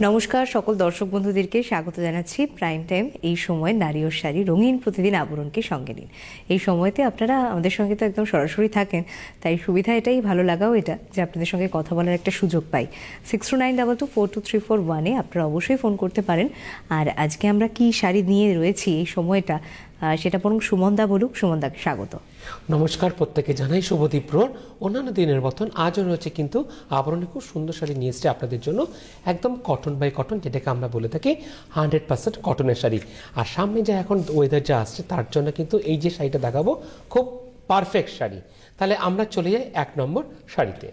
নমস্কার সকল দর্শক বন্ধুদেরকে স্বাগত জানাচ্ছি প্রাইম টাইম। এই সময় নারী ও শাড়ি রঙিন প্রতিদিন আবরণকে সঙ্গে নিন। এই সময়তে আপনারা আমাদের সঙ্গে তো একদম সরাসরি থাকেন, তাই সুবিধা এটাই, ভালো লাগাও এটা যে আপনাদের সঙ্গে কথা বলার একটা সুযোগ পাই। 6292242341-এ আপনারা অবশ্যই ফোন করতে পারেন। আর আজকে আমরা কি শাড়ি নিয়ে রয়েছি এই সময়টা, সেটা বরং সুমনদা বলুক। সুমনদাকে স্বাগত। নমস্কার, প্রত্যেকে জানাই শুভ দীপ্রহর। অন্যান্য দিনের মতন আজও রয়েছে কিন্তু আবরণে খুব সুন্দর শাড়ি নিয়ে এসেছে আপনাদের জন্য, একদম কটন বাই কটন, যেটাকে আমরা বলে থাকি 100% কটনের শাড়ি। আর সামনে যা এখন ওয়েদার যা আসছে তার জন্য কিন্তু এই যে শাড়িটা দেখাবো খুব পারফেক্ট শাড়ি। তাহলে আমরা চলে যাই 1 নম্বর শাড়িতে।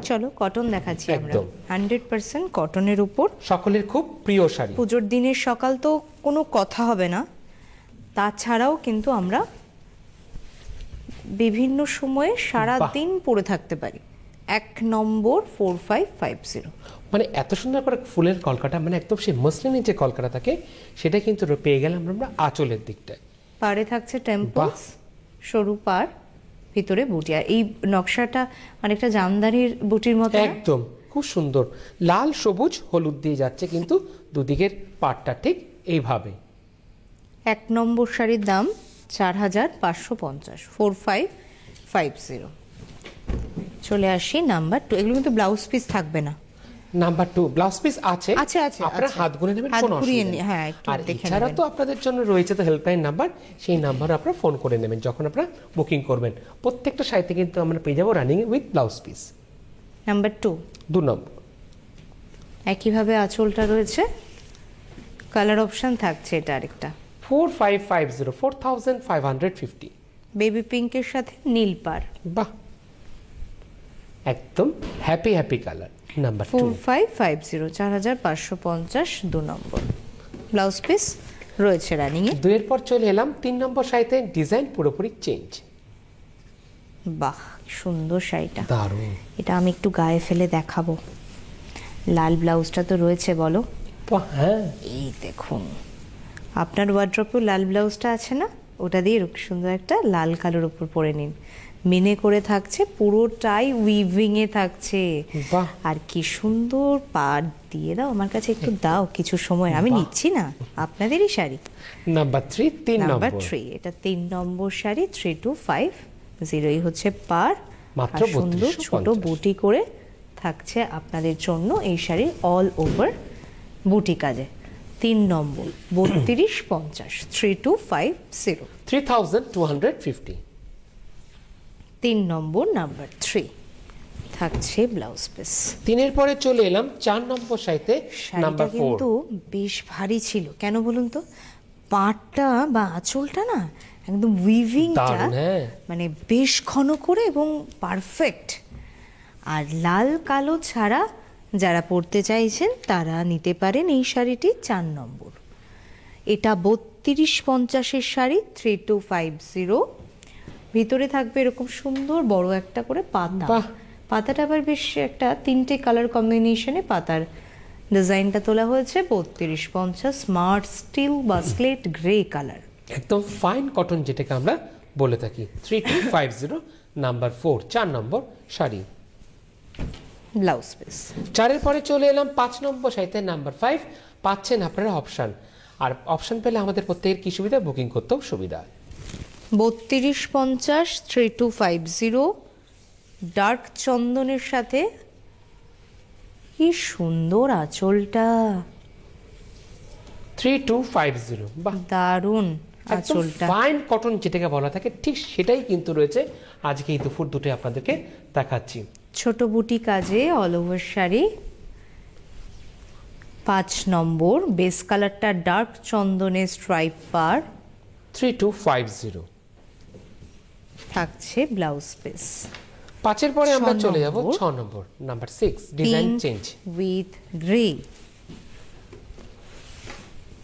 চলো কটন দেখাচ্ছি আমরা, 100% কটনের উপর, সকলের খুব প্রিয় শাড়ি। পুজোর দিনের সকাল তো কোনো কথা হবে না, তাছাড়াও কিন্তু আমরা বিভিন্ন সময়ে সারা দিন পরে থাকতে পারি। 1 নম্বর 4550, মানে এত সুন্দর করে ফুলের কলকাটা, মানে একদম সেই মসলিনের যে কলকাটা থাকে সেটা কিন্তু পেয়ে গেলাম আমরা আঁচলের দিকটায়। পাড়ে থাকছে টেম্পলস, সরু পাড়, ভিতরে বুটি। আর এই নকশাটা অনেকটা জামদানির বুটির মতো, একদম খুব সুন্দর লাল সবুজ হলুদ দিয়ে যাচ্ছে, কিন্তু দুদিকের পাড়টা ঠিক এইভাবে। 1 নম্বর শাড়ির দাম 4550, 4550। চলে আসি নাম্বার 2। এগুলো কিন্তু ব্লাউজ পিস থাকবে না। নাম্বার 2 ব্লাউজ পিস আছে, আপনারা হাত গুনে নেবেন, কোনো অসুবিধা নেই। হ্যাঁ, আর এছাড়া তো আপনাদের জন্য রয়েছে তো হেল্পলাইন নাম্বার, সেই নাম্বার আপনারা ফোন করে নেবেন যখন আপনারা বুকিং করবেন। প্রত্যেকটা সাইটে কিন্তু আমরা পেয়ে যাবো running with blouse piece. Number 2 নম্বর একইভাবে আঁচলটা রয়েছে, কালার অপশন থাকছে এটা আরেকটা 4550, 4550, বেবি পিঙ্কের সাথে নীল পাড়। বাহ, একদম হ্যাপি হ্যাপি কালার। নাম্বার 4550, 4550, 2 নম্বর ব্লাউজ পিস রয়েছে রানিং এ। 2 এর পর চলে এলাম 3 নম্বর শাড়িতে, ডিজাইন পুরোপুরি চেঞ্জ। বাহ, সুন্দর শাড়িটা, দারুণ। এটা আমি একটু গায়ে ফেলে দেখাবো। লাল ব্লাউজটা তো রয়েছে, বলো। হ্যাঁ, এই দেখুন, আপনার ওয়ার্ড্রপেও লাল ব্লাউজটা আছে না, ওটা দিয়ে সুন্দর একটা লাল কালোর উপর পরে নিন। মিনে করে থাকছে, পুরোটাই উইভিং এ থাকছে। আর কি সুন্দর পাড় দিয়ে দাও, আমার কাছে একটু দাও কিছু সময়, আমি নিচ্ছি না, আপনাদেরই শাড়ি। নাম্বার 3, নাম্বার 3, এটা 3 নম্বর শাড়ি, 3250 হচ্ছে পাড়। মাত্র সুন্দর ছোট বুটি করে থাকছে আপনাদের জন্য এই শাড়ির অল ওভার বুটি কাজে। 3 নম্বর 3250, 3250, 3250। 3 নম্বর নাম্বার 3 থাকছে ব্লাউজ পিস। 3 এর পরে চলে এলাম 4 নম্বর শাড়িতে, নাম্বার 4। কিন্তু বেশ ভারী ছিল, কেন বলুন তো? পাড়টা বা আঁচলটা না একদম উইভিংটা মানে বেশ ঘন করে এবং পারফেক্ট। আর লাল কালো ছাড়া যারা পরতে চাইছেন তারা নিতে পারেন এই শাড়িটি। 4 নম্বর, এটা 3250-এর শাড়ি, 3250। ভিতরে থাকবে এরকম সুন্দর বড় একটা করে পাতা। পাতাটা আবার বেশ একটা 3টে কালার কম্বিনেশনে পাতার ডিজাইনটা তোলা হয়েছে। 3250, স্মার্ট স্টিল বা স্লেট গ্রে কালার, একদম ফাইন কটন, যেটাকে আমরা বলে থাকি। 3250, নাম্বার 4, 4 নম্বর শাড়ি, ব্লাউজ পিস। 4 এর পরে চলে এলাম 5 নম্বর শাড়িতে, নাম্বার 5। পাচ্ছেন আপনারা অপশন, আর অপশন পেলে আমাদের প্রত্যেকের কি সুবিধা, বুকিং করতেও সুবিধা। 3250, 3250, ডার্ক চন্দনের সাথে কি সুন্দর আঁচলটা। 3250, বাহ, দারুণ আঁচলটা, ফাইন কটন যেটাকে বলা থাকে, ঠিক সেটাই কিন্তু রয়েছে আজকে এই দুপুর দুটোয় আপনাদেরকে দেখাচ্ছি। ছোট বুটি কাজে অল ওভার শাড়ি। 5 নম্বর বেস কালারটা ডার্ক চন্দনের স্ট্রাইপ পাড়, 3250 থাকছে ব্লাউজ পিস। 5 এর পরে আমরা চলে যাব 6 number, number 6, design change with grey.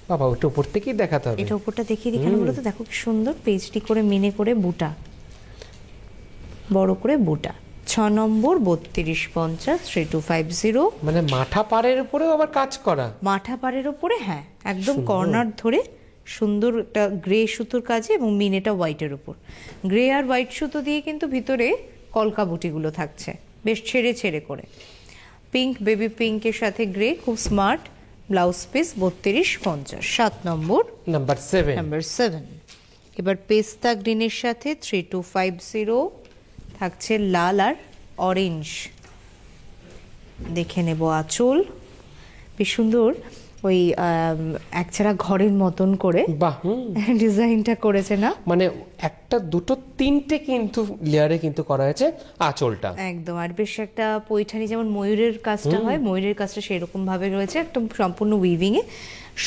বাবা, ওটা উপর থেকেই দেখাতে হবে। এটা উপরটা দেখিয়ে দিই, কেন বলো তো? দেখো কি সুন্দর পেজটি করে মিনে করে বুটা, বড় করে বুটা। 6 নম্বর 3250, 3250, মানে মাথা পাড়ের উপরেও আবার কাজ করা। মাথা পাড়ের উপরে, হ্যাঁ, একদম কর্নার ধরে সুন্দর একটা গ্রে সুতোর কাজে এবং মিনেটা হোয়াইটের উপর। গ্রে আর হোয়াইট সুতো দিয়ে কিন্তু ভিতরে কলকা বুটিগুলো থাকছে বেশ ছেড়ে ছেড়ে করে। পিঙ্ক, বেবি পিঙ্কের সাথে গ্রে, খুব স্মার্ট ব্লাউজ পিস 32-50। 7 নম্বর, নাম্বার 7। এবার পেস্তা গ্রিনের সাথে 3250 থাকছে লাল আর অরেঞ্জ। দেখে নেব আঁচল, বেশ সুন্দর ওই একছাড়া ঘরের মতন করে বাহ ডিজাইনটা করেছে না, মানে একটা দুটো তিনটে কিন্তু লেয়ারে কিন্তু করা হয়েছে আঁচলটা একদম। আর বেশ একটা পৈঠানি যেমন ময়ূরের কাজটা হয়, ময়ূরের কাজটা সেরকম ভাবে রয়েছে, একদম সম্পূর্ণ উইভিং এ।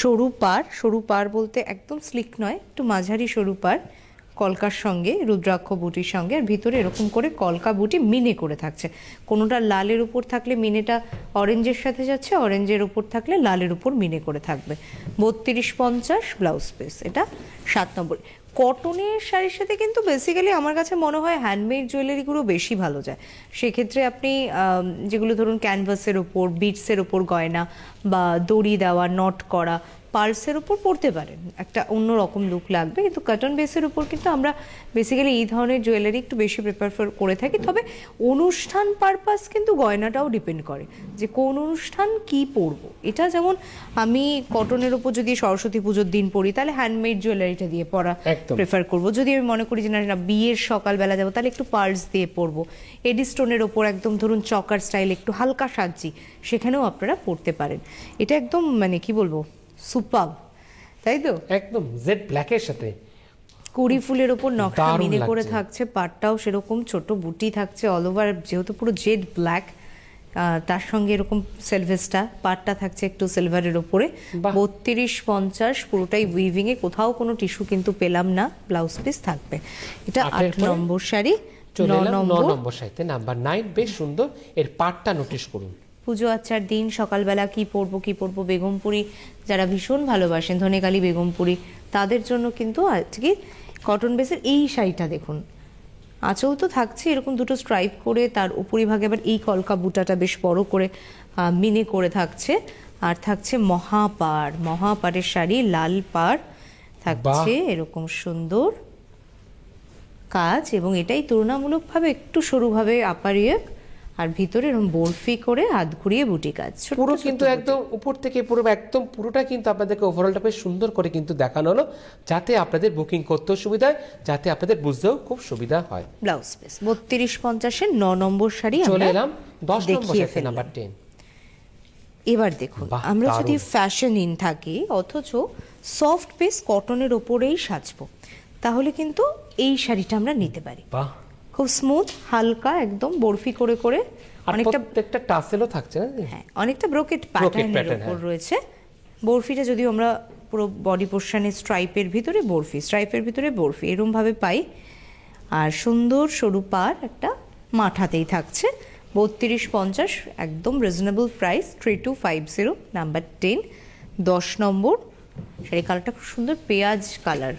সরু পার বলতে একদম স্লিক নয়, একটু মাঝারি সরু পার, কলকার সঙ্গে রুদ্রাক্ষ বুটির সঙ্গে, আর ভিতরে এরকম করে কলকা বুটি মিনে করে থাকছে। কোনোটা লালের উপর থাকলে মিনেটা অরেঞ্জের সাথে যাচ্ছে, অরেঞ্জের উপর থাকলে লালের উপর মিনে করে থাকবে। 32-50 ব্লাউজ পিস। এটা 7 নম্বর। কটনের শাড়ির সাথে কিন্তু বেসিক্যালি আমার কাছে মনে হয় হ্যান্ডমেড জুয়েলারিগুলো বেশি ভালো যায়। সেক্ষেত্রে আপনি যেগুলো ধরুন ক্যানভাসের ওপর, বিটসের ওপর গয়না বা দড়ি দেওয়া, নট করা, পার্সের উপর পরতে পারেন, একটা অন্যরকম লুক লাগবে। কিন্তু কটন বেসের উপর কিন্তু আমরা বেসিক্যালি এই ধরনের জুয়েলারি একটু বেশি প্রেফার করে থাকি। তবে অনুষ্ঠান পারপাস কিন্তু গয়নাটাও ডিপেন্ড করে যে কোন অনুষ্ঠান কি পরবো। এটা যেমন আমি কটনের উপর যদি সরস্বতী পুজোর দিন পরি তাহলে হ্যান্ডমেড জুয়েলারিটা দিয়ে পরা প্রেফার করব। যদি আমি মনে করি যে না বিয়ের সকালবেলা যাবো তাহলে একটু পার্স দিয়ে পরবো। এডি স্টোনের ওপর একদম ধরুন চকার স্টাইল একটু হালকা সাজি, সেখানেও আপনারা পরতে পারেন। এটা একদম মানে কি বলবো, সুপার, তাই তো? একদম জেড ব্ল্যাকের সাথে কুড়ি ফুলের ওপর নকশা মিনে করে থাকছে, পাটটাও সেরকম ছোট বুটি থাকছে অল ওভার, যেহেতু পুরো জেড ব্ল্যাক, তার সঙ্গে এরকম সেলভেস্টা পাটটা থাকছে একটু সিলভারের ওপরে। 32-50 পুরোটাই উইভিং এ, কোথাও কোনো টিস্যু কিন্তু পেলাম না। ব্লাউজ পিস থাকবে। এটা 8 নম্বর শাড়ি। 9 নম্বর শাড়িতে নাম্বার 9, বেশ সুন্দর। এর পাটটা নোটিস করুন। পুজো আচ্চার দিন সকালবেলা কি পরবো বেগমপুরি যারা ভীষণ ভালোবাসেন, ধনেকালী বেগমপুরি, তাদের জন্য কিন্তু আজকে কটন বেসের এই শাড়িটা দেখুন। আঁচল তো থাকছে এরকম দুটো স্ট্রাইপ করে, তার উপরিভাগে আবার এই কলকা বুটাটা বেশ বড় করে মিনে করে থাকছে। আর থাকছে মহাপাড়ের শাড়ি, লাল পাড় থাকছে এরকম সুন্দর কাজ, এবং এটাই তুলনামূলকভাবে একটু সরুভাবে আপারিয়ে, আর ভিতরে এরকম বরফি করে হাত ঘুরিয়ে বুটি কাজ। পুরো কিন্তু একদম উপর থেকে পুরো একদম পুরোটা কিন্তু আপনাদেরকে ওভারঅলটা বেশ সুন্দর করে কিন্তু দেখানো হলো, যাতে আপনাদের বুকিং করতেও সুবিধা হয়, যাতে আপনাদের বুঝতেও খুব সুবিধা হয়। ব্লাউজ পিস 32-50-এর 9 নম্বর শাড়ি। চলে এলাম 10 নম্বর শাড়ি, নাম্বার 10। এবার দেখুন, আমরা যদি ফ্যাশন ইন থাকি অথচ সফট বেস কটনের ওপরেই সাজবো, তাহলে কিন্তু এই শাড়িটা আমরা নিতে পারি। বাহ, খুব স্মুথ, হালকা, একদম বরফি করে অনেকটা টাসেলও থাকছে না? হ্যাঁ, অনেকটা ব্রোকেট প্যাটার্নের উপর রয়েছে। বরফিটা যদি আমরা পুরো বডি পোর্শনে স্ট্রাইপের ভিতরে বরফি এরকম ভাবে পাই, আর সুন্দর সরু পার একটা মাথাতেই থাকছে। 32-50 একদম রিজনেবল প্রাইস। 3250 নাম্বার 10। 10 নম্বর শাড়ি, কালারটা খুব সুন্দর পেঁয়াজ কালার,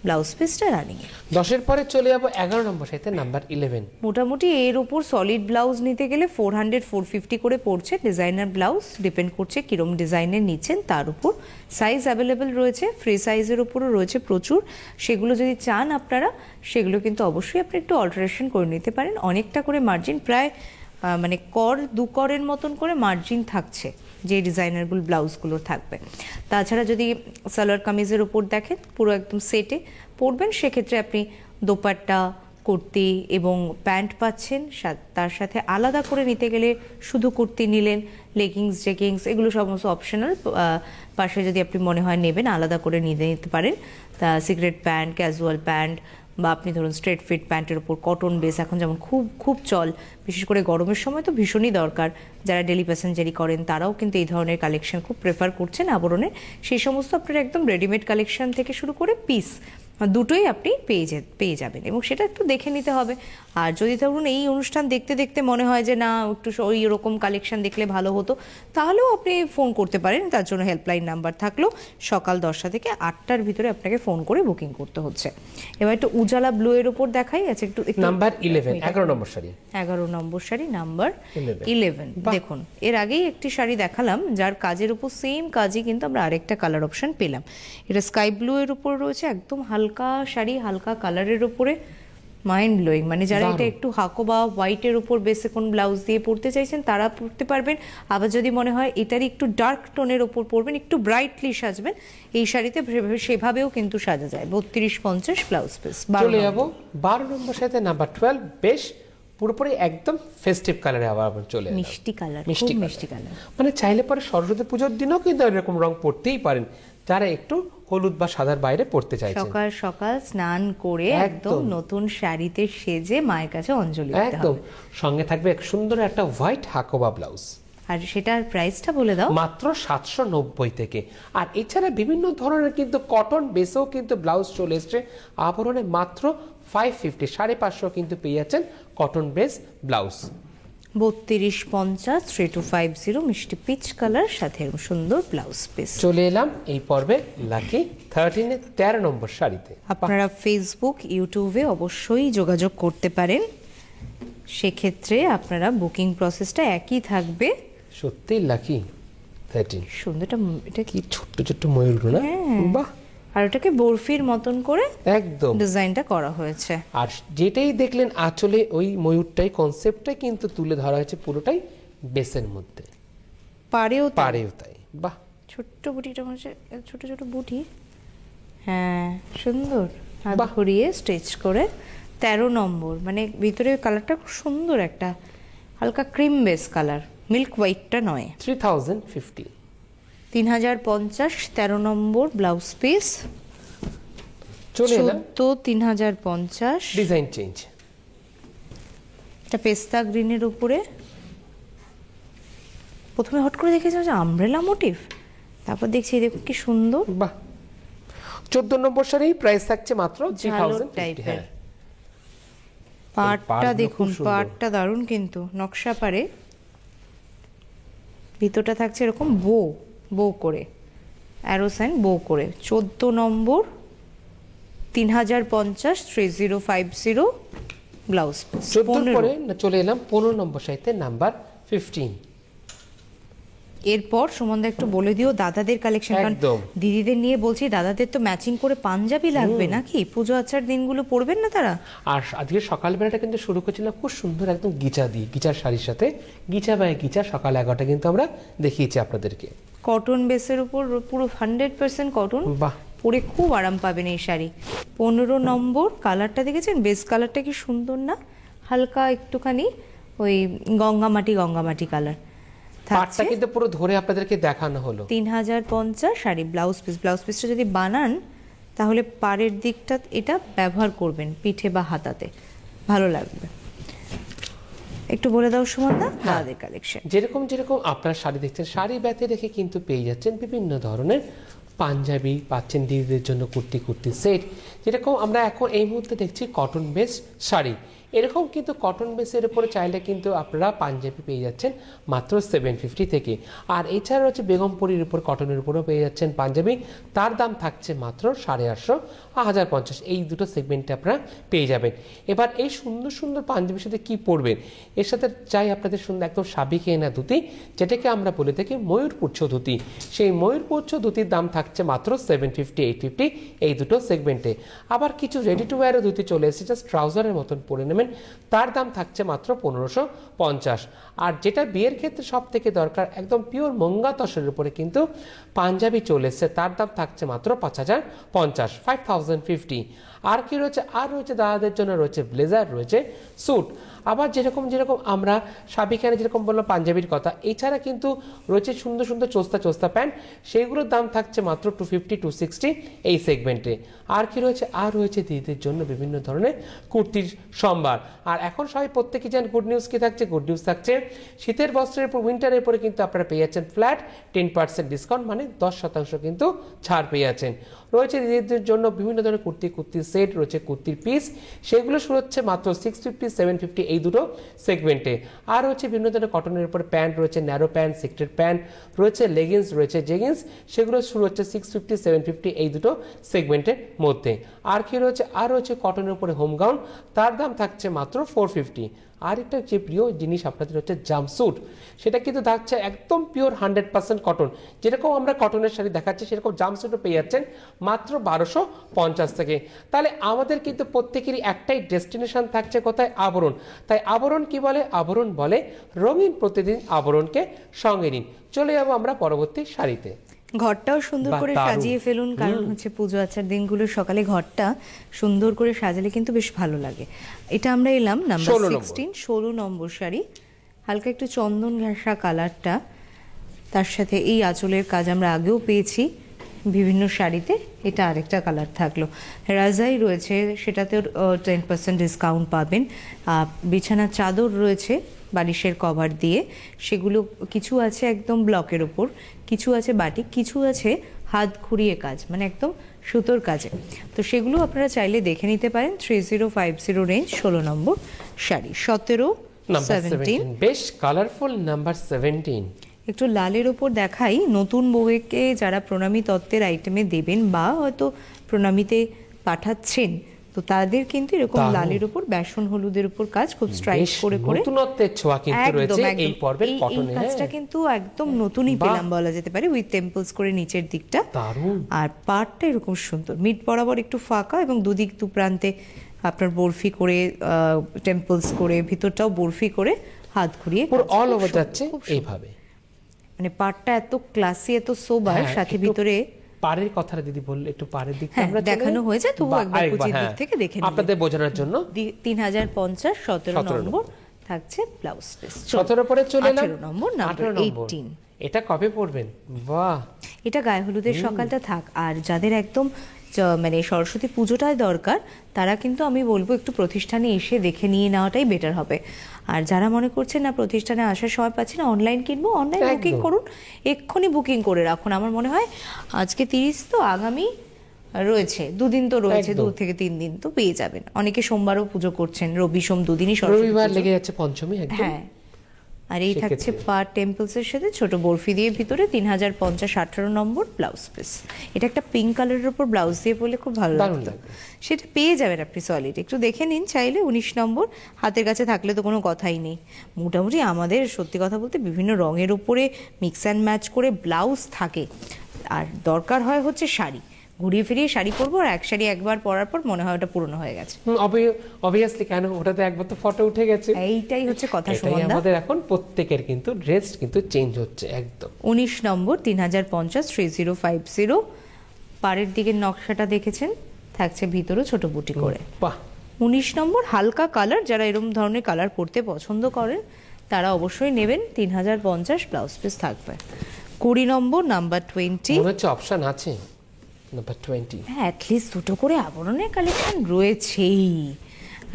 ব্লাউজ পিসটা রানিং। 10-এর পরে চলে যাবো 11 নম্বর শাড়িতে, নাম্বার 11। মোটামুটি এর উপর সলিড ব্লাউজ নিতে গেলে 400-450 করে পড়ছে। ডিজাইনার ব্লাউজ ডিপেন্ড করছে কিরম ডিজাইনের নিচ্ছেন তার উপর। সাইজ অ্যাভেলেবেল রয়েছে, ফ্রি সাইজের উপরও রয়েছে প্রচুর। সেগুলো যদি চান আপনারা, সেগুলো কিন্তু অবশ্যই আপনি একটু অল্টারেশন করে নিতে পারেন। অনেকটা করে মার্জিন, প্রায় মানে দু করের মতন করে মার্জিন থাকছে যে ডিজাইনারগুলো ব্লাউজগুলো থাকবে। তাছাড়া যদি সালোয়ার কামিজের উপর দেখেন পুরো একদম সেটে পরবেন, সেক্ষেত্রে আপনি দোপাট্টা, কুর্তি এবং প্যান্ট পাচ্ছেন। তার সাথে আলাদা করে নিতে গেলে শুধু কুর্তি নিলেন, লেগিংস, জেগিংস এগুলো সমস্ত অপশনাল। পাশে যদি আপনি মনে হয় নেবেন, আলাদা করে নিতে পারেন। তা সিগারেট প্যান্ট, ক্যাজুয়াল প্যান্ট, বা আপনি ধরুন স্ট্রেট ফিট প্যান্টের উপর কটন বেস এখন যেমন খুব চল, বিশেষ করে গরমের সময় তো ভীষণই দরকার। যারা ডেলি প্যাসেঞ্জারি করেন তারাও কিন্তু এই ধরনের কালেকশন খুব প্রেফার করছেন আবরণের। সেই সমস্ত আপনারা একদম রেডিমেড কালেকশন থেকে শুরু করে পিস দুটোই আপনি পেয়ে যাবেন, এবং সেটা একটু দেখে নিতে হবে। আর যদি ধরুন এই অনুষ্ঠান দেখতে দেখতে মনে হয় যে না একটু ওই রকম কালেকশন দেখলে ভালো হতো, তাহলেও আপনি ফোন করতে পারেন। তার জন্য হেল্পলাইন নাম্বার থাকলো। সকাল 10টা থেকে 8টার ভিতরে আপনাকে ফোন করে বুকিং করতে হচ্ছে। এবার একটু উজালা ব্লু এর উপর দেখাই আছে, একটু নাম্বার 11, 11 নম্বর শাড়ি। 11 নম্বর শাড়ি, নাম্বার 11। দেখুন, এর আগেই একটি শাড়ি দেখালাম যার কাজের উপর সেম কাজই কিন্তু আমরা আরেকটা কালার অপশন পেলাম। এটা স্কাই ব্লু এর উপর রয়েছে, একদম হালকা শাড়ি, হালকা কালারের উপরে মাইন্ড ব্লোয়িং। মানে যারা এটা দারুণ। একটু হাকো বা হোয়াইটের উপর বেসে কোন ব্লাউজ দিয়ে পরতে চাইছেন তারা পরতে পারবেন। আবার যদি মনে হয় এটারই একটু ডার্ক টোনের উপর পরবেন, একটু ব্রাইটলি সাজবেন, এই শাড়িতে সেভাবেও কিন্তু সাজা যায়। 32-50 ব্লাউজ পিস। চলে যাবো 12 নম্বর সাথে নাম্বার 12, বেশ পুরোপুরি একদম ফেস্টিভ কালারে আবার চলে এলাম। মিষ্টি কালার, মিষ্টি খুব colour। মিষ্টি কালার। মানে চাইলে পরে সরস্বতী পুজোর দিনও কিন্তু এরকম রং পরতেই পারেন, যারা একটু হলুদ বা সাদার বাইরে পড়তে চাইছেন। সকাল সকাল স্নান করে একদম নতুন শাড়িতে সেজে মায়ের কাছে অঞ্জলি দিতে একদম হবে। সঙ্গে থাকবে এক সুন্দর একটা হোয়াইট হাকোবা ব্লাউজ, আর সেটার প্রাইসটা বলে দাও। মাত্র 790 থেকে। আর এছাড়া বিভিন্ন ধরনের কিন্তু কটন বেসেও কিন্তু ব্লাউজ চলে এসছে আভরণে, মাত্র 550, 550 কিন্তু পেয়ে যাচ্ছেন কটন বেস ব্লাউজ। 32-50 3250 মিষ্টি পিচ কালার সাথে এরকম সুন্দর ব্লাউজ পিস। চলে এলাম এই পর্বে লাকি 13 এর 13 নম্বর শাড়িতে। আপনারা ফেসবুক, ইউটিউবে অবশ্যই যোগাযোগ করতে পারেন, সেক্ষেত্রে আপনারা বুকিং প্রসেসটা একই থাকবে। সত্যি লাকি 13। সুন্দরটা, এটা কি? কি ছোট্ট ছোট্ট ময়ূরগুলো না? বাহ। আর ওটাকে বরফির মতন করে একদম ডিজাইনটা করা হয়েছে। আর যেটাই দেখলেন আঁচলে ওই ময়ূরটাই, কনসেপ্টটাই কিন্তু তুলে ধরা হয়েছে পুরোটাই বেসের মধ্যে, পারেও পারেও তাই। বাহ, ছোট্ট বুটিটা হচ্ছে, ছোট ছোট বুটি। হ্যাঁ, সুন্দর। হাত বাহ। ঘুরিয়ে স্টিচ করে 13 নম্বর, মানে ভিতরে কালারটা খুব সুন্দর, একটা হালকা ক্রিম বেস কালার, মিল্ক হোয়াইটটা নয়। 3050। 3050 13 নম্বর ব্লাউজ পিস। চলে এলাম 3050। Design change. এটা পেস্তা গ্রিনের উপরে, প্রথমে হট করে দেখেছিলাম যে আমব্রেলা মোটিভ, তারপর দেখছি দেখুন কি সুন্দর। বাহ। 14 নম্বর শাড়ি, প্রাইস থাকছে মাত্র ঝালর 3050। টাইপের। হ্যাঁ, পাটটা পাড়গুলো দেখুন, খুব সুন্দর। পাটটা দারুণ কিন্তু নকশা পারে, ভিতরটা থাকছে এরকম বো বো করে, অ্যারো সাইন বো করে। 14 নম্বর 3050 3050 ব্লাউজ পিস। 14 পরে চলে এলাম 15 নম্বর শাড়িতে নাম্বার 15। এরপর সুমনদা একটু বলে দিও দাদাদের কালেকশন, কারণ একদম। দিদিদের নিয়ে বলছি দাদাদের তো ম্যাচিং করে পাঞ্জাবি লাগবে নাকি, পুজো আচার দিনগুলো পরবেন না তারা। আর আজকে সকালবেলাটা কিন্তু শুরু করছিলাম খুব সুন্দর একদম গিচা দিয়ে, গিচার শাড়ির সাথে গিচা বাই গিচা সকাল 11টা কিন্তু আমরা দেখিয়েছি আপনাদেরকে। কটন বেসের উপর পুরো 100% কটন, বাহ। পরে খুব আরাম পাবেন এই শাড়ি। 15 নম্বর কালারটা দেখেছেন, বেস কালারটা কি সুন্দর না, হালকা একটুখানি ওই গঙ্গামাটি কালার পাটটা কিন্তু পুরো ধরে আপনাদেরকে দেখানো হলো। 3050 শাড়ি। ব্লাউজ পিসটা যদি বানান তাহলে পাড়ের দিকটা এটা ব্যবহার করবেন পিঠে বা হাতাতে, ভালো লাগবে। একটু বলে দাও সুমনদা দাদাদের কালেকশন। যেরকম যেরকম আপনারা শাড়ি দেখছেন, শাড়ি ব্যথে রেখে কিন্তু পেয়ে যাচ্ছেন বিভিন্ন ধরনের পাঞ্জাবি, পাচ্ছেন দিদিদের জন্য কুর্তি সেট। যেরকম আমরা এখন এই মুহূর্তে দেখছি কটন বেস শাড়ি, এরকম কিন্তু কটন বেসের উপরে চাইলে কিন্তু আপনারা পাঞ্জাবি পেয়ে যাচ্ছেন মাত্র 750 থেকে। আর এছাড়া হচ্ছে বেগমপুরীর উপর কটনের উপরেও পেয়ে যাচ্ছেন পাঞ্জাবি, তার দাম থাকছে মাত্র 850 1050। এই দুটো সেগমেন্টে আপনারা পেয়ে যাবেন। এবার এই সুন্দর সুন্দর পাঞ্জাবির সাথে কি পরবেন, এর সাথে চাই আপনাদের সুন্দর একদম সাবিকে এনা ধুতি, যেটাকে আমরা বলে থাকি ময়ূরপুচ্ছ ধুতি। সেই ময়ূরপুচ্ছ ধুতির দাম থাকছে মাত্র 750 850 এই দুটো সেগমেন্টে। আবার কিছু রেডি টু ওয়্যার ধুতি চলে এসেছে, জাস্ট ট্রাউজারের মতন পরে নেবেন, তার দাম থাকছে মাত্র 1550। আর যেটা বিয়ের ক্ষেত্রে সব থেকে দরকার, একদম পিওর মঙ্গা তসরের উপরে কিন্তু পাঞ্জাবি চলে এসেছে, তার দাম থাকছে মাত্র 5050 5050। আর কি রয়েছে, আর রয়েছে দাদাদের জন্য রয়েছে ব্লেজার, রয়েছে স্যুট। আবার যেরকম আমরা সাবিখানে যেরকম বললাম পাঞ্জাবির কথা, এছাড়া কিন্তু রয়েছে সুন্দর সুন্দর চোস্তা প্যান্ট, সেইগুলোর দাম থাকছে মাত্র 250 260 এই সেগমেন্টে। আর কি রয়েছে, আর রয়েছে দিদিদের জন্য বিভিন্ন ধরনের কুর্তির সম্ভার। আর এখন সবাই প্রত্যেকে জানেন গুড নিউজ কি থাকছে, গুড নিউজ থাকছে শীতের বস্ত্রের উপর, উইন্টারের উপরে কিন্তু আপনারা পেয়ে যাচ্ছেন ফ্ল্যাট 10% ডিসকাউন্ট, মানে 10% কিন্তু ছাড় পেয়ে যাচ্ছেন। রয়েছে দিদিদের জন্য বিভিন্ন ধরনের কুর্তির সেট, রয়েছে কুর্তির পিস, সেগুলো শুরু হচ্ছে মাত্র 650 750 এই দুটো সেগমেন্টে। আর রয়েছে বিভিন্ন ধরনের কটনের উপর প্যান্ট, রয়েছে ন্যারো প্যান্ট, সিক্রেট প্যান্ট, রয়েছে লেগিংস, রয়েছে জেগিংস, সেগুলো শুরু হচ্ছে 650 750 এই দুটো সেগমেন্টের মধ্যে। আর কি রয়েছে, আর রয়েছে কটনের উপরে হোম গাউন, তার দাম থাকছে মাত্র 450। আরেকটা যে প্রিয় জিনিস আপনাদের হচ্ছে জাম্পস্যুট, সেটা কিন্তু থাকছে একদম পিওর 100% কটন। যেরকম আমরা কটনের শাড়ি দেখাচ্ছি সেরকম জাম্পস্যুটও পেয়ে যাচ্ছেন মাত্র 1250 থেকে। তাহলে আমাদের কিন্তু প্রত্যেকেরই একটাই ডেস্টিনেশন থাকছে কোথায়? আবরণ। তাই আবরণ কি বলে? আবরণ বলে রঙিন প্রতিদিন আবরণকে সঙ্গে নিন। চলে যাবো আমরা পরবর্তী শাড়িতে। ঘরটাও সুন্দর করে সাজিয়ে ফেলুন, কারণ হচ্ছে পুজো আচার দিনগুলো সকালে ঘরটা সুন্দর করে সাজালে কিন্তু বেশ ভালো লাগে। এটা আমরা এলাম নাম্বার 16, 16 নম্বর শাড়ি। হালকা একটু চন্দন ঘাসা কালারটা, তার সাথে এই আঁচলের কাজ আমরা আগেও পেয়েছি বিভিন্ন শাড়িতে, এটা আরেকটা কালার থাকলো। রাজাই রয়েছে, সেটাতেও 10% ডিসকাউন্ট পাবেন। বিছানার চাদর রয়েছে বালিশের কভার দিয়ে, সেগুলো কিছু আছে একদম ব্লকের ওপর, কিছু আছে বাটিক, কিছু আছে হাত ঘুরিয়ে কাজ, মানে একদম সুতোর কাজে। তো সেগুলো আপনারা চাইলে দেখে নিতে পারেন। 3050 রেঞ্জ, 16 নম্বর শাড়ি। 17, 17 বেশ কালারফুল নাম্বার 17। একটু লালের ওপর দেখাই। নতুন বউকে যারা প্রণামী তত্ত্বের আইটেমে দেবেন বা হয়তো প্রণামীতে পাঠাচ্ছেন, তো তাদের কিন্তু এরকম লালের উপর বেসন হলুদের উপর কাজ খুব স্ট্রাইক করে করে নতুনত্বের ছোঁয়া কিন্তু রয়েছে এই পর্বের কটনে। এই কাজটা কিন্তু একদম নতুনই পেলাম বলা যেতে পারে, উইথ টেম্পলস করে নিচের দিকটা দারুণ। আর পাড়টা এরকম সুন্দর, মিড বরাবর একটু ফাঁকা এবং দুদিক দু প্রান্তে আপনার বরফি করে টেম্পলস করে, ভিতরটাও বরফি করে হাত ঘুরিয়ে পুরো অল ওভার যাচ্ছে এইভাবে। মানে পাড়টা এত ক্লাসি, এত সোবার, সাথে ভিতরে পাড়ের কথাটা দিদি বললে একটু পাড়ের দিকটা আমরা দেখানো হয়েছে, তবু একবার কুচির দিক থেকে দেখে নিন আপনাদের বোঝানোর জন্য। 3050, 17 নম্বর থাকছে ব্লাউজ পিস। 17 পরে চলে এলাম 18 নম্বর, নাম্বার 18। এটা কবে পরবেন? বাহ, এটা গায়ে হলুদের সকালটা থাক। আর যাদের একদম মানে সরস্বতী পুজোটাই দরকার, তারা কিন্তু আমি বলবো একটু প্রতিষ্ঠানে এসে দেখে নিয়ে নেওয়াটাই বেটার হবে। আর যারা মনে করছেন না প্রতিষ্ঠানে আসার সময় পাচ্ছি না, অনলাইন কিনবো, অনলাইন বুকিং করুন, এক্ষুনি বুকিং করে রাখুন। আমার মনে হয় আজকে 30, তো আগামী রয়েছে 2 দিন তো রয়েছে, 2 থেকে 3 দিন তো পেয়ে যাবেন। অনেকে সোমবারও পুজো করছেন, রবি সোম দুদিনই রবিবার লেগে যাচ্ছে পঞ্চমী একদম। হ্যাঁ, আর এই থাকছে পার টেম্পলসের সাথে ছোট বরফি দিয়ে ভিতরে 3050, 18 নম্বর ব্লাউজ পিস। এটা একটা পিঙ্ক কালারের উপর ব্লাউজ দিয়ে পরলে খুব ভালো লাগবে, সেটা পেয়ে যাবেন আপনি সলিড। একটু দেখে নিন চাইলে। 19 নম্বর হাতের কাছে থাকলে তো কোনো কথাই নেই। মোটামুটি আমাদের সত্যি কথা বলতে বিভিন্ন রঙের উপরে মিক্স অ্যান্ড ম্যাচ করে ব্লাউজ থাকে, আর দরকার হয় হচ্ছে শাড়ি। ঘুরিয়ে ফিরিয়ে শাড়ি পরবো, আর এক শাড়ি একবার পরার পর মনে হয় ওটা পুরনো হয়ে গেছে। অবভিয়াসলি, কেন, ওটাতে একবার তো ফটো উঠে গেছে। এইটাই হচ্ছে কথা। সুমনদা, আমাদের এখন প্রত্যেকের কিন্তু ড্রেস কিন্তু চেঞ্জ হচ্ছে একদম। 19 নম্বর 3050, 3050। পাড়ের দিকের নকশাটা দেখেছেন, থাকছে ভিতরে ছোট বুটি করে। বাহ, 19 নম্বর হালকা কালার, যারা এরকম ধরনের কালার পরতে পছন্দ করেন তারা অবশ্যই নেবেন। 3050 ব্লাউজ পিস থাকবে। 20 নম্বর নাম্বার 20। মনে হচ্ছে অপশন আছে নাম্বার 20। হ্যাঁ, অ্যাটলিস্ট দুটো করে আবরণের কালেকশন রয়েছেই।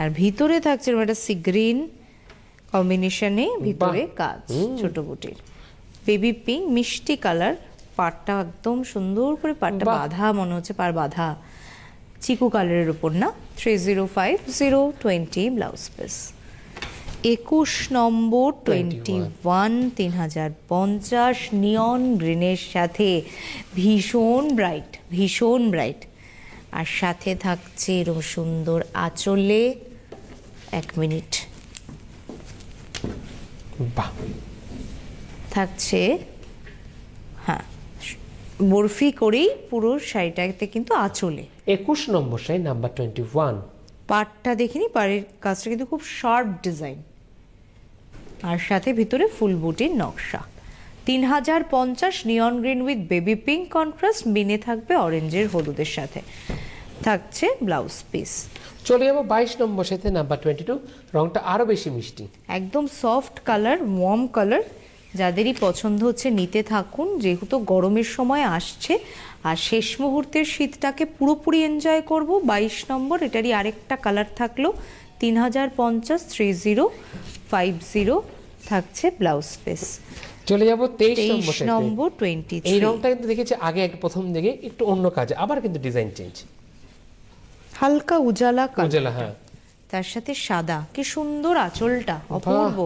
আর ভিতরে থাকছে একটা সি গ্রিন কম্বিনেশনে ভিতরে কাজ, ছোট বুটির বেবি পিঙ্ক মিষ্টি কালার। পাড়টা একদম সুন্দর করে, পাড়টা বাঁধা, মনে হচ্ছে পাড় বাঁধা, চিকু কালারের উপর না। 3050, ব্লাউজ পিস। 21 নম্বর 21, 3050, নিয়ন গ্রিনের সাথে ভীষণ ব্রাইট, ভীষণ ব্রাইট। আর সাথে থাকছে এরকম সুন্দর আঁচলে, 1 মিনিট, বাহ, থাকছে হ্যাঁ বরফি করেই পুরো শাড়িটাতে কিন্তু আঁচলে। 21 নম্বর শাড়ি নাম্বার 21। পাড়টা দেখিনি, পাড়ের কাজটা কিন্তু খুব শার্প ডিজাইন, আর সাথে ভিতরে ফুল বুটির নকশা। 3050, নিয়ন green with baby pink contrast, মিনে থাকবে অরেঞ্জের হলুদের সাথে, থাকছে ব্লাউজ পিস। চলে যাবো 22 নম্বর সাথে নাম্বার 22। রংটা আরো বেশি মিষ্টি, একদম সফট কালার, ওয়ার্ম কালার। যাদেরই পছন্দ হচ্ছে নিতে থাকুন, যেহেতু গরমের সময় আসছে আর শেষ মুহূর্তের শীতটাকে পুরোপুরি এনজয় করব। 22 নম্বর, এটারই আরেকটা কালার থাকলো। 3050, 3050 থাকছে ব্লাউজ পিস। চলে যাবো 23 নম্বর 23। এই রংটা কিন্তু দেখেছি আগে একটু প্রথম দিকে একটু অন্য কাজে, আবার কিন্তু ডিজাইন চেঞ্জ, হালকা উজালা উজালা, হ্যাঁ, তার সাথে সাদা। কি সুন্দর আঁচলটা, অপূর্ব,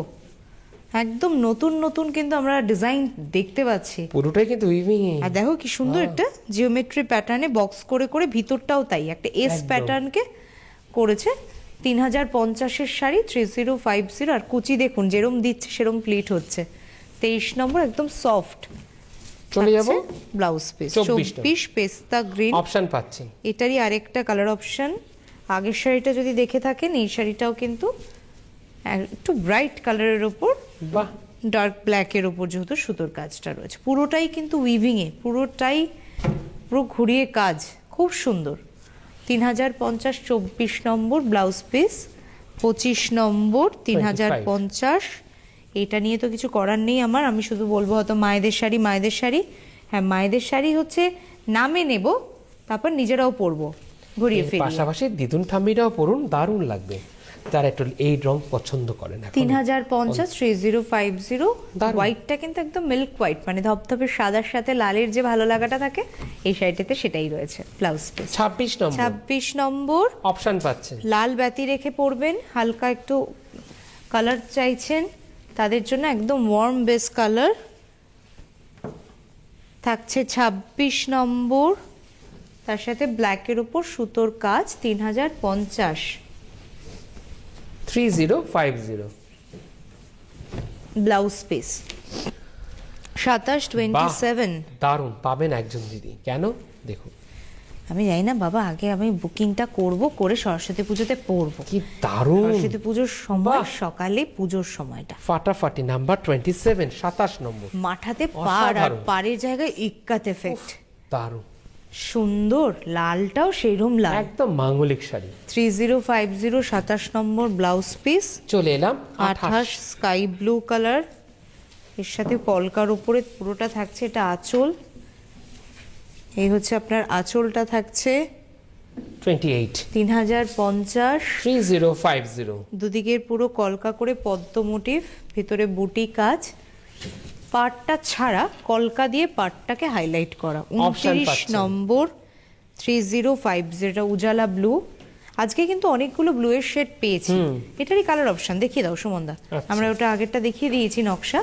একদম নতুন নতুন কিন্তু আমরা ডিজাইন দেখতে পাচ্ছি। পুরোটাই কিন্তু উইভিং। আর দেখো কি সুন্দর একটা জিওমেট্রি প্যাটার্নে বক্স করে করে, ভিতরটাও তাই একটা এস প্যাটার্নকে করেছে, 3050-এর শাড়ি 3050, আর কুচি দেখুন যেরম দিচ্ছে সেরম প্লিট হচ্ছে। 23 নম্বর একদম সফট। চলে যাব ব্লাউজ পিস 24 পেস্তা গ্রিন অপশন পাচ্ছেন। এটারই আরেকটা কালার অপশন। আগের শাড়িটা যদি দেখে থাকেন, এই শাড়িটাও কিন্তু একটু ব্রাইট কালারের উপর বাহ ডার্ক ব্ল্যাকের উপর যেহেতু সুতোর কাজটা রয়েছে, পুরোটাই কিন্তু উইভিংয়ে, পুরোটাই পুরো ঘুরিয়ে কাজ, খুব সুন্দর। 3050 24 নম্বর ব্লাউজ পিস, 25 নম্বর 3050। এটা নিয়ে তো কিছু করার নেই আমার, আমি শুধু বলবো হয়তো মায়েদের শাড়ি, মায়েদের শাড়ি, হ্যাঁ মায়েদের শাড়ি হচ্ছে নামে নেব, তারপর নিজেরাও পরবো ঘুরিয়ে ফিরিয়ে। পাশাপাশি দিদুন ঠাম্মিরাও পরুন, দারুণ লাগবে যারা একটু এই রং পছন্দ করেন। 3050 3050 হোয়াইটটা কিন্তু একদম মিল্ক হোয়াইট, মানে ধপধপে সাদার সাথে লালের যে ভালো লাগাটা থাকে এই শাড়িটাতে সেটাই রয়েছে। ব্লাউজ পিস 26 নম্বর অপশন পাচ্ছেন। লাল বাতি রেখে পরবেন, হালকা একটু কালার চাইছেন তাদের জন্য একদম ওয়ার্ম বেস কালার থাকছে 26 নম্বর, তার সাথে ব্ল্যাকের উপর সুতোর কাজ। 3050 3050 ব্লাউজ পিস। 27 দারুণ পাবেন একজন দিদি। কেন দেখুন, আমি জানি না বাবা, আগে আমি বুকিংটা করব, করে সরস্বতী পুজোতে পরবো। কি দারুণ সরস্বতী পুজোর সময় সকালে, পুজোর সময়টা ফাটাফাটি। নাম্বার 27 27 নম্বর মাথাতে পাড়, আর পাড়ের জায়গায় ইক্কাত এফেক্ট, দারুণ সুন্দর। লালটাও সেইরকম লাল, একদম মাঙ্গলিক শাড়ি। 3050 27 নম্বর ব্লাউজ পিস। চলে এলাম 28 স্কাই ব্লু কালার, এর সাথে কলকার উপরে পুরোটা থাকছে, এটা আঁচল, এই হচ্ছে আপনার আঁচলটা থাকছে। 28 3050 3050 দুদিকের পুরো কলকা করে পদ্ম মোটিভ, ভিতরে বুটি কাজ, পাটটা ছাড়া কলকা দিয়ে পাটটাকে হাইলাইট করা। 29 নম্বর 3050 উজালা ব্লু। আজকে কিন্তু অনেকগুলো ব্লু এর শেড পেয়েছি, এটারই কালার অপশন দেখিয়ে দাও সুমনদা। আমরা ওটা আগেরটা দেখিয়ে দিয়েছি নকশা,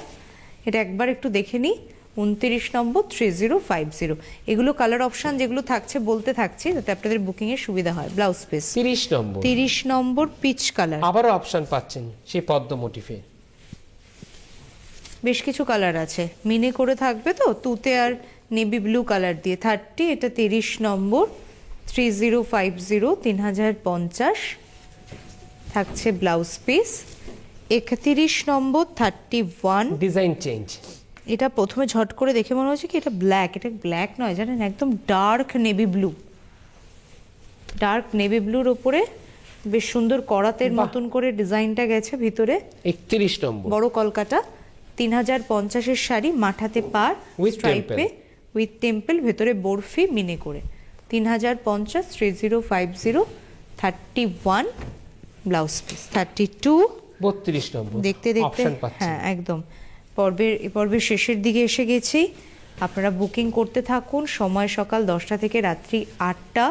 এটা একবার একটু দেখে নিই। 29 নম্বর 3050 এগুলো কালার অপশন যেগুলো থাকছে বলতে থাকছি যাতে আপনাদের বুকিং এর সুবিধা হয়। ব্লাউজ পিস 30 নম্বর পিচ কালার, আবারও অপশন পাচ্ছেন সেই পদ্ম মোটিফে। বেশ কিছু কালার আছে, মিনে করে থাকবে তো তুতে আর নেভি ব্লু কালার দিয়ে। 30 এটা 30 নম্বর 3050 3050 থাকছে ব্লাউজ পিস। 31 নম্বর 31 ডিজাইন চেঞ্জ। এটা প্রথমে ঝট করে দেখে মনে হচ্ছে কি এটা ব্ল্যাক, এটা ব্ল্যাক নয় জানেন, একদম dark navy blue, dark navy ব্লুর ওপরে বেশ সুন্দর করাতের মতন করে ডিজাইনটা গেছে ভিতরে। 31 নম্বর বড় কলকাটা। 3050 এর শাড়ি, মাথাতে পার স্ট্রাইপে উইথ টেম্পল, ভেতরে বরফি মিনে করে। 3050 3050 31 ব্লাউজ পিস। 32 32 নম্বর দেখতে দেখতে হ্যাঁ একদম পর্বের শেষের দিকে এসে গেছি। আপনারা বুকিং করতে থাকুন, সময় সকাল 10টা থেকে রাত্রি 8টা।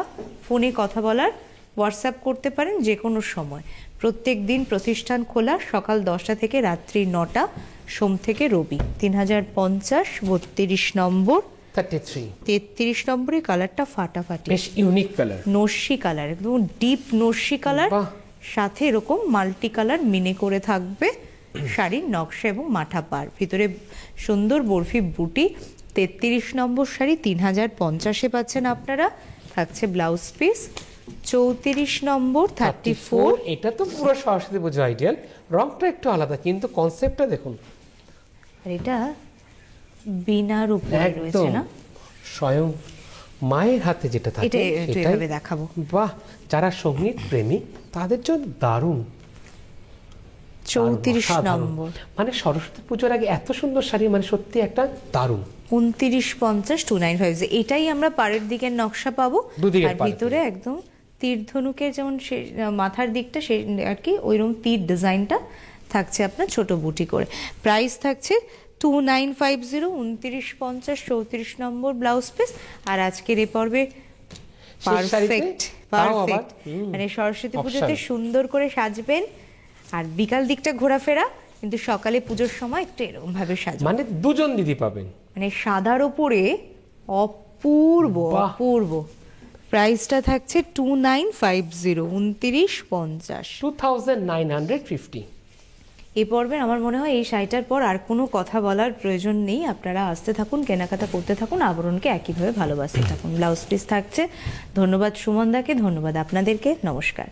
ফোনে কথা বলার, হোয়াটসঅ্যাপ করতে পারেন যে কোনো সময়। প্রত্যেক দিন প্রতিষ্ঠান খোলা সকাল 10টা থেকে রাত্রি 9টা, সোম থেকে রবি। 3050 32 নম্বর 33 নম্বরে কালারটা ফাটাফাটি, বেশ ইউনিক কালার, নস্যি কালার, একদম ডিপ নস্যি কালার, সাথে এরকম মাল্টি কালার মিনে করে থাকবে শাড়ির নকশা এবং মাথা পার, ভিতরে সুন্দর বরফি বুটি। 33 নম্বর শাড়ি 3050-এ পাচ্ছেন আপনারা, থাকছে ব্লাউজ পিস। 34 নম্বর 34 এটা তো পুরো সরস্বতী পুজো আইডিয়াল, রংটা একটু আলাদা কিন্তু কনসেপ্টটা দেখুন। আর এটা বিনার উপরে রয়েছে না, স্বয়ং মায়ের হাতে যেটা থাকে এটাই দেখাবো। বাহ, যারা সঙ্গীত প্রেমী তাদের জন্য দারুণ। 34 নম্বর, মানে সরস্বতী পুজোর আগে এত সুন্দর শাড়ি, মানে সত্যি একটা দারুণ। 2950 295, এটাই আমরা পাড়ের দিকের নকশা পাবো, আর ভিতরে একদম তীর ধনুকের যেমন মাথার দিকটা সেই আর কি ওইরকম তীর ডিজাইনটা থাকছে আপনার ছোট বুটি করে। প্রাইস থাকছে 2950 2950 34 নম্বর ব্লাউজ পিস। আর আজকের এই পর্বে পারফেক্ট মানে সরস্বতী পুজোতে সুন্দর করে সাজবেন, আর বিকাল দিকটা ঘোরাফেরা, কিন্তু সকালে পুজোর সময় একটু এরকম ভাবে সাজবেন, মানে দুজন দিদি পাবেন, মানে সাদার উপরে অপূর্ব অপূর্ব প্রাইসটা থাকছে 2950, 2950। 2950। এ পর্বের আমার মনে হয় এই শাড়িটার পর আর কোনো কথা বলার প্রয়োজন নেই। আপনারা আসতে থাকুন, কেনাকাটা করতে থাকুন, আবরণকে একইভাবে ভালোবাসতে থাকুন। ব্লাউজ পিস থাকছে। ধন্যবাদ সুমনদাকে, ধন্যবাদ আপনাদেরকে, নমস্কার।